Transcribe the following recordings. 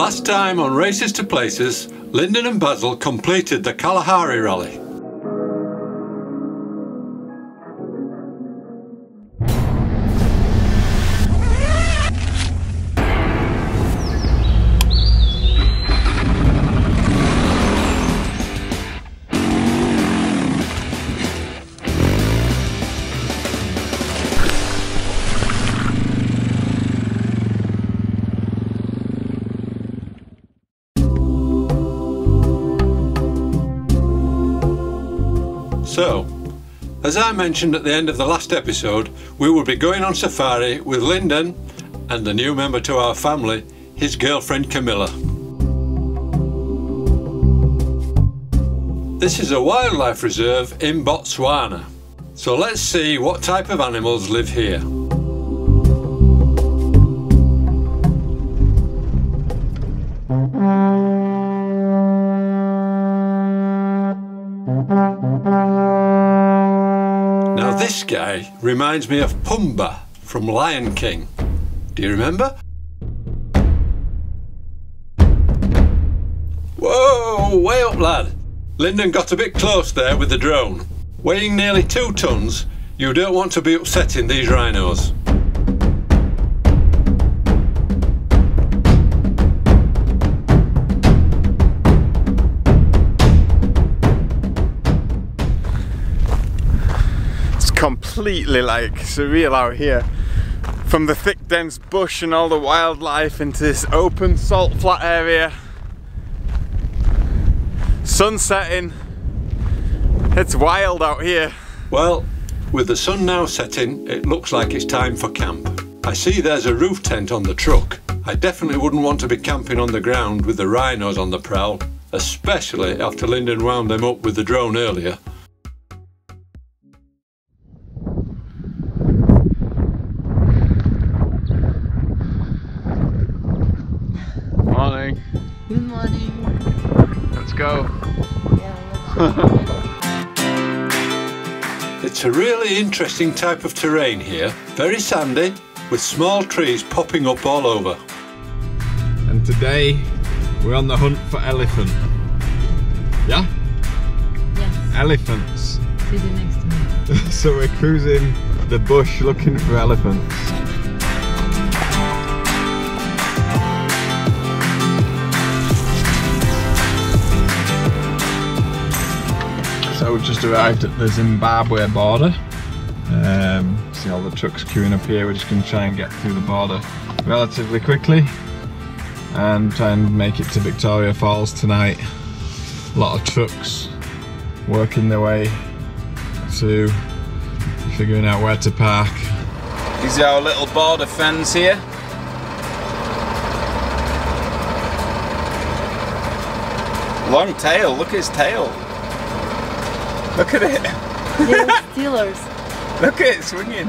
Last time on Races to Places, Lyndon and Basil completed the Kalahari Rally. So, as I mentioned at the end of the last episode, we will be going on safari with Lyndon and the new member to our family, his girlfriend Camilla. This is a wildlife reserve in Botswana, so let's see what type of animals live here. Now this guy reminds me of Pumbaa from Lion King. Do you remember? Whoa, way up lad. Lyndon got a bit close there with the drone. Weighing nearly 2 tons, you don't want to be upsetting these rhinos. Completely like surreal out here, from the thick dense bush and all the wildlife into this open salt flat area. Sun setting, it's wild out here. Well, with the sun now setting, it looks like it's time for camp. I see there's a roof tent on the truck. I definitely wouldn't want to be camping on the ground with the rhinos on the prowl, especially after Lyndon wound them up with the drone earlier. Morning. Good morning. Let's go. Yeah, It's a really interesting type of terrain here. Very sandy, with small trees popping up all over. And today we're on the hunt for elephant. Yeah? yes. Elephants. Sitting next to me. So we're cruising the bush looking for elephants. So we just arrived at the Zimbabwe border. See all the trucks queuing up here. We're just going to try and get through the border relatively quickly and try and make it to Victoria Falls tonight. A lot of trucks working their way to figuring out where to park. These are our little border fence here. Long tail, look at his tail. Look at it. They're Steelers. Look at it swinging.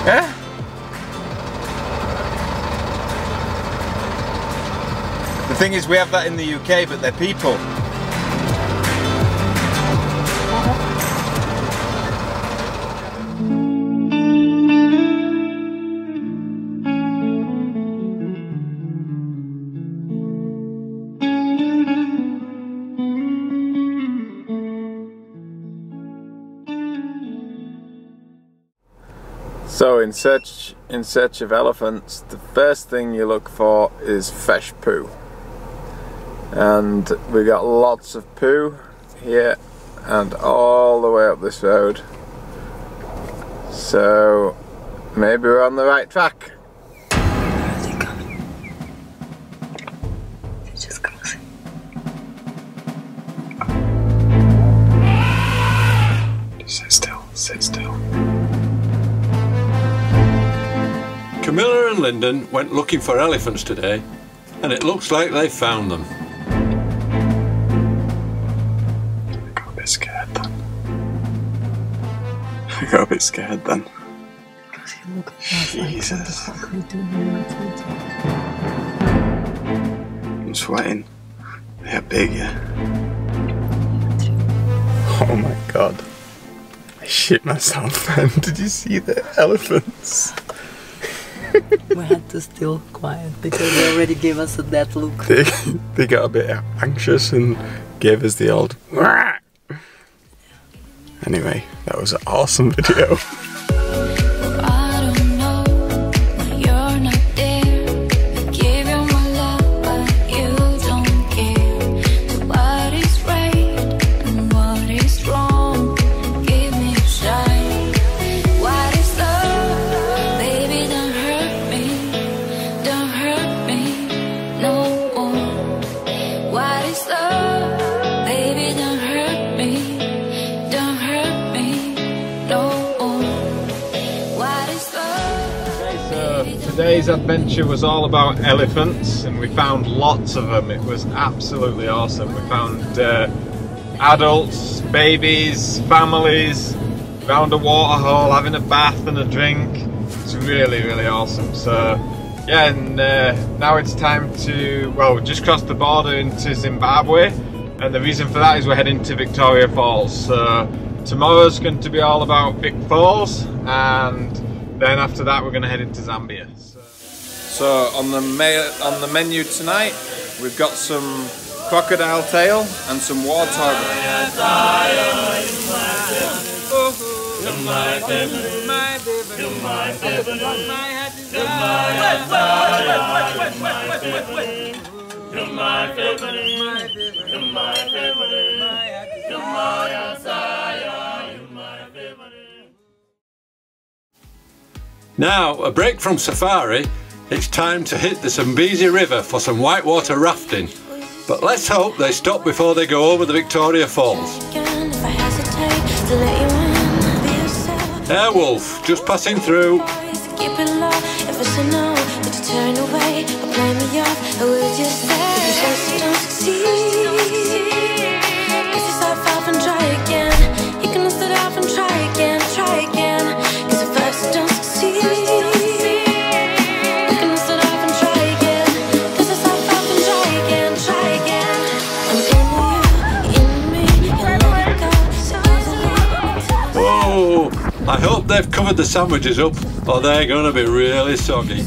Yeah? The thing is, we have that in the UK, but they're people. So in search of elephants, the first thing you look for is fresh poo. And we got lots of poo here and all the way up this road. So maybe we're on the right track. Where are they coming? They're just closing. Sit still, sit still. Camilla and Lyndon went looking for elephants today, and it looks like they found them. I got a bit scared then. I got a bit scared then. Because you look at us like, Jesus. what the fuck are you doing here? I'm sweating. They're big, yeah. Oh my god. I shit myself then. Did you see the elephants? We had to still quiet because they already gave us a death look. They got a bit anxious and gave us the old "Wah!" Anyway, that was an awesome video. Today's adventure was all about elephants, and we found lots of them. It was absolutely awesome. We found adults, babies, families, found a waterhole, having a bath and a drink. It's really, really awesome. So yeah, and now it's time to, well, we just crossed the border into Zimbabwe, and the reason for that is we're heading to Victoria Falls. So tomorrow's going to be all about Vic Falls, and then after that we're going to head into Zambia. So on the menu tonight we've got some crocodile tail and some warthog. Now, a break from safari, it's time to hit the Zambezi River for some whitewater rafting. But let's hope they stop before they go over the Victoria Falls. Airwolf, just passing through. I hope they've covered the sandwiches up, or they're going to be really soggy.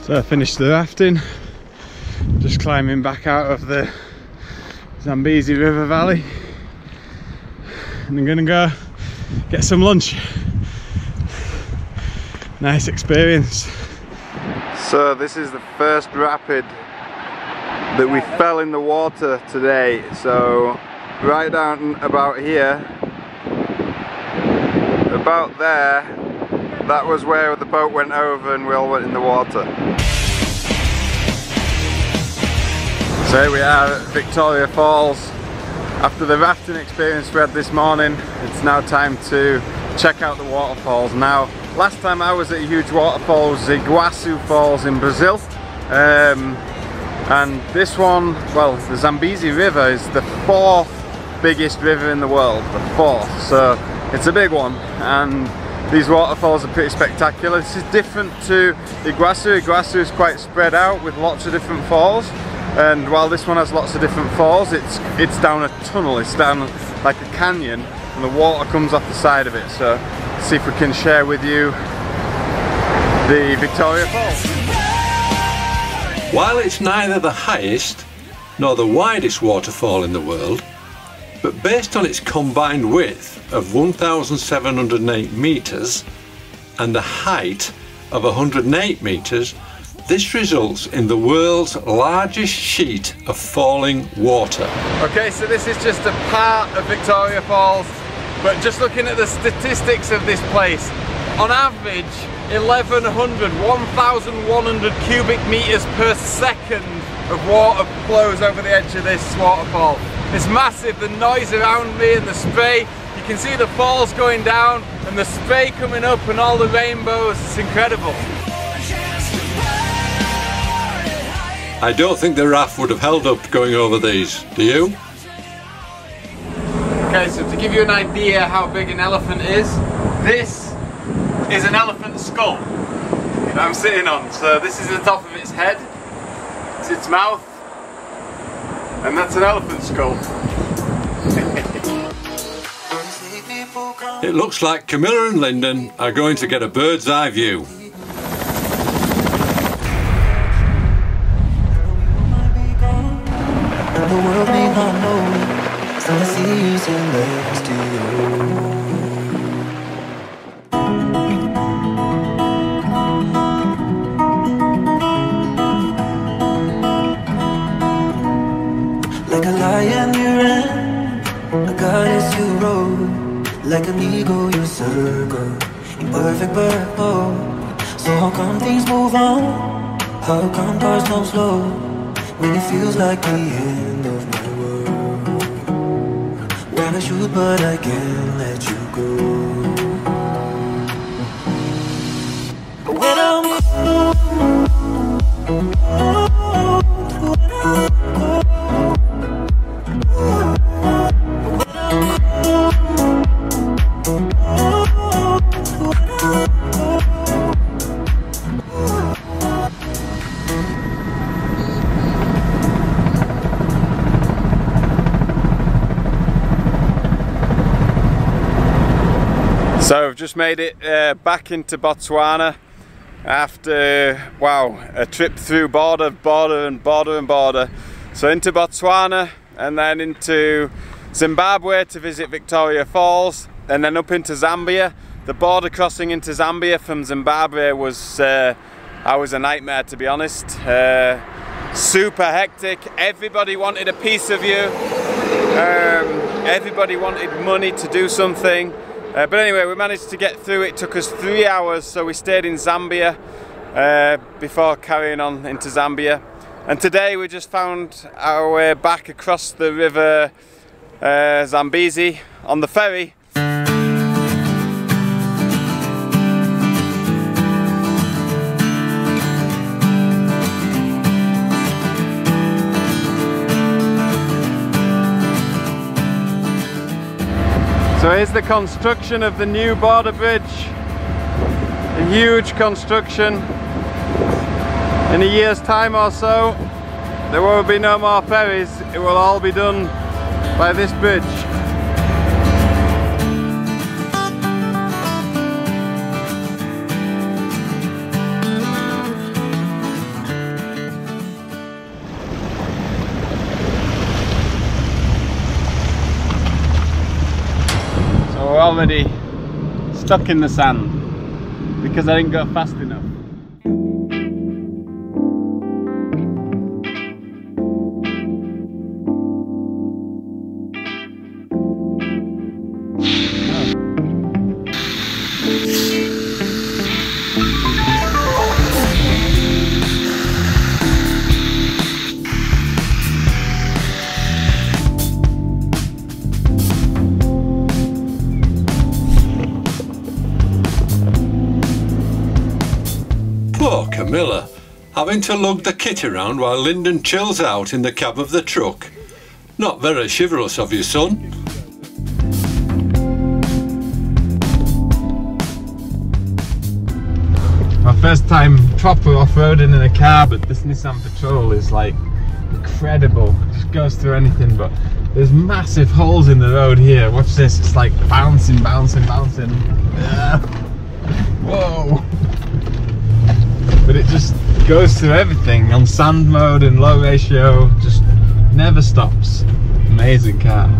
So I finished the rafting, just climbing back out of the Zambezi River Valley, and I'm gonna go get some lunch. Nice experience. So this is the first rapid that we fell in the water today. So right down about here, about there, that was where the boat went over and we all went in the water. So here we are at Victoria Falls. After the rafting experience we had this morning, it's now time to check out the waterfalls. Now, last time I was at a huge waterfall was Iguazu Falls in Brazil. And this one, well, the Zambezi River is the 4th biggest river in the world, the 4th. So it's a big one, and these waterfalls are pretty spectacular. This is different to Iguazu. Iguazu is quite spread out with lots of different falls, and while this one has lots of different falls, it's down a tunnel, it's down like a canyon, and the water comes off the side of it. So let's see if we can share with you the Victoria Falls. While it's neither the highest nor the widest waterfall in the world, but based on its combined width of 1,708 metres and a height of 108 metres, This results in the world's largest sheet of falling water. Okay, so this is just a part of Victoria Falls, but just looking at the statistics of this place, on average 1,100 cubic meters per second of water flows over the edge of this waterfall. It's massive, the noise around me and the spray, you can see the falls going down and the spray coming up and all the rainbows, it's incredible. I don't think the raft would have held up going over these, do you? Okay, so to give you an idea how big an elephant is, this is an elephant skull that I'm sitting on. So this is the top of its head, it's its mouth, and that's an elephant skull. It looks like Camilla and Lyndon are going to get a bird's eye view. The world may not know me, so I see you say next to you. Like a lion you ran, a goddess you rode, like an eagle you circle, in perfect purple. So how come things move on? How come cars don't slow? When it feels like the end of my world, wanna shoot but I can't let you go. But when I'm So I've just made it back into Botswana after, wow, a trip through border. So into Botswana and then into Zimbabwe to visit Victoria Falls and then up into Zambia. The border crossing into Zambia from Zimbabwe was a nightmare, to be honest. Super hectic, everybody wanted a piece of you, everybody wanted money to do something. But anyway, we managed to get through. It took us 3 hours, so we stayed in Zambia before carrying on into Zambia. And today we just found our way back across the river Zambezi on the ferry. So here's the construction of the new border bridge. A huge construction. In a year's time or so, there will be no more ferries. It will all be done by this bridge. We're already stuck in the sand because I didn't go fast enough. Poor Camilla, having to lug the kit around while Lyndon chills out in the cab of the truck. Not very chivalrous of you, son. My first time proper off-roading in a car, but this Nissan Patrol is like incredible. It just goes through anything, but there's massive holes in the road here. Watch this, it's like bouncing. Whoa! But it just goes through everything on sand mode and low ratio, just never stops. Amazing car.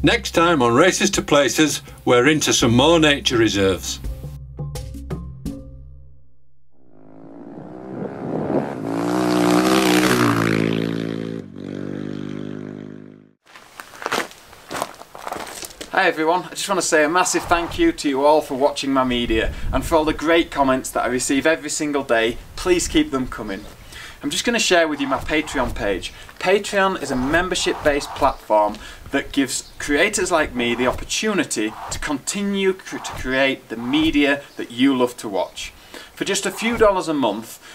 Next time on Races to Places, we're into some more nature reserves. Hi everyone, I just want to say a massive thank you to you all for watching my media and for all the great comments that I receive every single day. Please keep them coming. I'm just going to share with you my Patreon page. Patreon is a membership-based platform that gives creators like me the opportunity to continue to create the media that you love to watch. For just a few dollars a month,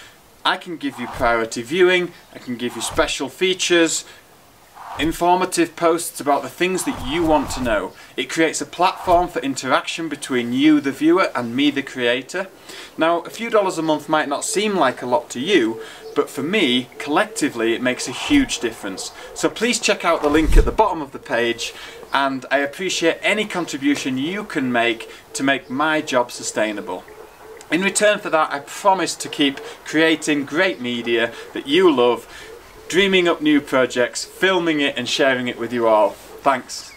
I can give you priority viewing, I can give you special features, informative posts about the things that you want to know. It creates a platform for interaction between you, the viewer, and me, the creator. Now, a few dollars a month might not seem like a lot to you, but for me, collectively, it makes a huge difference. So please check out the link at the bottom of the page, and I appreciate any contribution you can make to make my job sustainable. In return for that, I promise to keep creating great media that you love, dreaming up new projects, filming it and sharing it with you all. Thanks.